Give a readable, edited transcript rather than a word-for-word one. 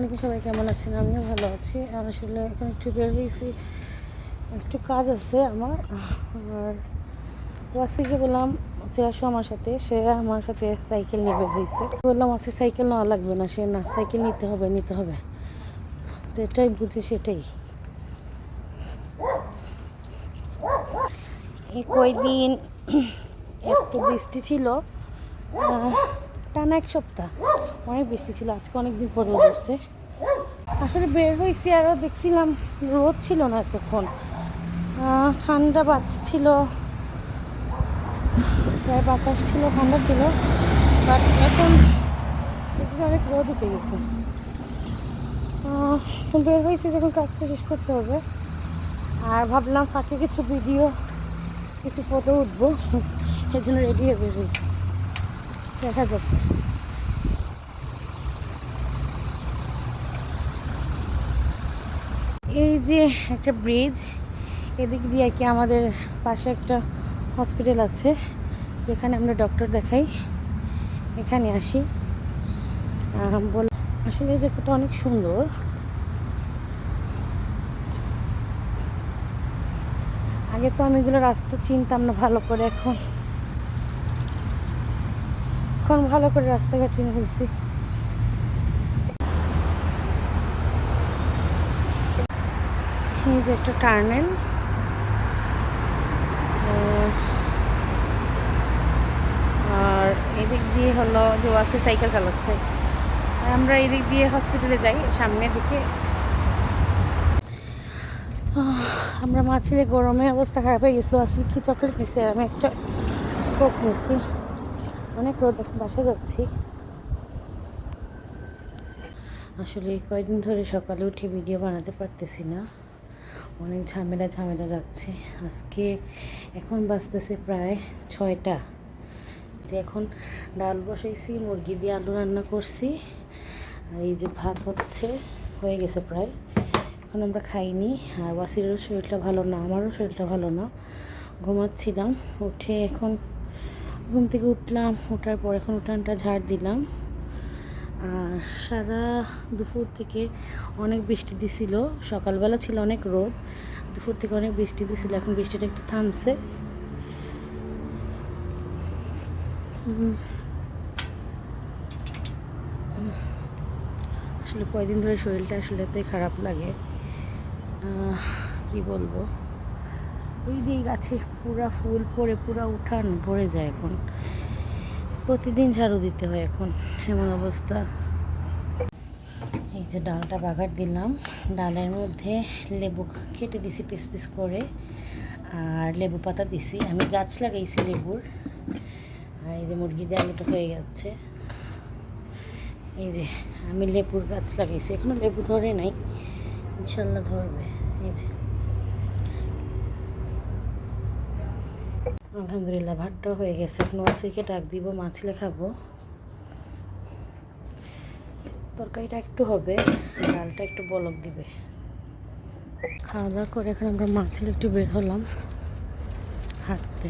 আলাইকুম, সবাই কেমন আছেন? আমিও ভালো আছি। আসলে এখন একটু বের হয়েছি, একটু কাজ আছে আমার। আর ওয়াসিকে বললাম সে আসো আমার সাথে, সে আমার সাথে সাইকেল নিয়ে বের হয়েছে। বললাম আজকে সাইকেল নেওয়া লাগবে না, সে না সাইকেল নিতে হবে। যেটাই বুঝে সেটাই। এই কয়দিন এত বৃষ্টি ছিল, টানা 1 সপ্তাহ অনেক বৃষ্টি ছিল। আজকে অনেকদিন পর রোদ উঠছে। আসলে বের হয়েছি আরও দেখছিলাম রোদ ছিল না এতক্ষণ, ঠান্ডা বাতাস ছিল, প্রায় বাতাস ছিল, ঠান্ডা ছিল। বাট এখন দেখছি অনেক রোদ উঠে গেছে। বের হয়েছি যখন কাজটা শেষ করতে হবে, আর ভাবলাম ফাঁকে কিছু ভিডিও, কিছু ফটো উঠবো, এর জন্য রেডি হয়ে বের হয়েছি। দেখা যাক। এই যে একটা ব্রিজ, এদিক দিয়ে আর কি আমাদের পাশে একটা হসপিটাল আছে যেখানে আমরা ডক্টর দেখাই, এখানে আসি। আসলে এই জায়গাটা অনেক সুন্দর। আগে তো আমি এগুলো রাস্তা চিনতাম না ভালো করে, এখন ভালো করে রাস্তাঘাট চিনে ফেলছি। এই যে একটা টার্নেল, আর এদিক দিয়ে হলো যে ওয়াসি সাইকেল চালাচ্ছে, আর আমরা এদিক দিয়ে হসপিটালে যাই সামনের দিকে। আমরা মা ছেলে গরমে অবস্থা খারাপ হয়ে গেছিলো। আসলে কি চকলেট নিছি, আর আমি একটা কোক নিছি। অনেক রোদ, এখন বাসা যাচ্ছি। আসলে কয়েকদিন ধরে সকালে উঠে ভিডিও বানাতে পারতেছি না, অনেক ঝামেলা যাচ্ছে। আজকে এখন বাজতেছে প্রায় 6টা, যে এখন ডাল বসাইছি, মুরগি দিয়ে আলু রান্না করছি, আর এই যে ভাত হয়ে গেছে প্রায়। এখন আমরা খাইনি। আর ওয়াসিরেরও শরীরটা ভালো না, আমারও শরীরটা ভালো না, ঘুমাচ্ছিলাম। উঠে এখন ঘুম থেকে উঠলাম, ওঠার পর এখন উঠানটা ঝাড় দিলাম। আর সারা দুপুর থেকে অনেক বৃষ্টি দিছিল, সকালবেলা ছিল অনেক রোদ, দুপুর থেকে অনেক বৃষ্টি দিছিল, এখন বৃষ্টিটা একটু থামছে। আসলে কয়দিন ধরে শরীরটা আসলে এতই খারাপ লাগে, কি বলবো। এই যে গাছে পুরা ফুল পড়ে পুরা উঠান ভরে যায়, এখন প্রতিদিন ঝাড়ু দিতে হয়, এখন এমন অবস্থা। এই যে ডালটা বাগার দিলাম, ডালের মধ্যে লেবু কেটে দিছি পিস পিস করে, আর লেবু পাতা দিছি। আমি গাছ লাগাইছি লেবুর। আর এই যে মুরগি দিয়ে আলুটা হয়ে যাচ্ছে। এই যে আমি লেবুর গাছ লাগাইছি, এখনো লেবু ধরে নাই, ইনশাল্লাহ ধরবে। এই যে আলহামদুলিল্লাহ ভাতটাও হয়ে গেছে। এখন ওয়াসিকে ডাক দিব, মাছলে খাবো। তরকারিটা একটু হবে, ডালটা একটু বলক দিবে। খাওয়া দাওয়া করে এখন আমরা মাছলে একটু বের হলাম হাঁটতে।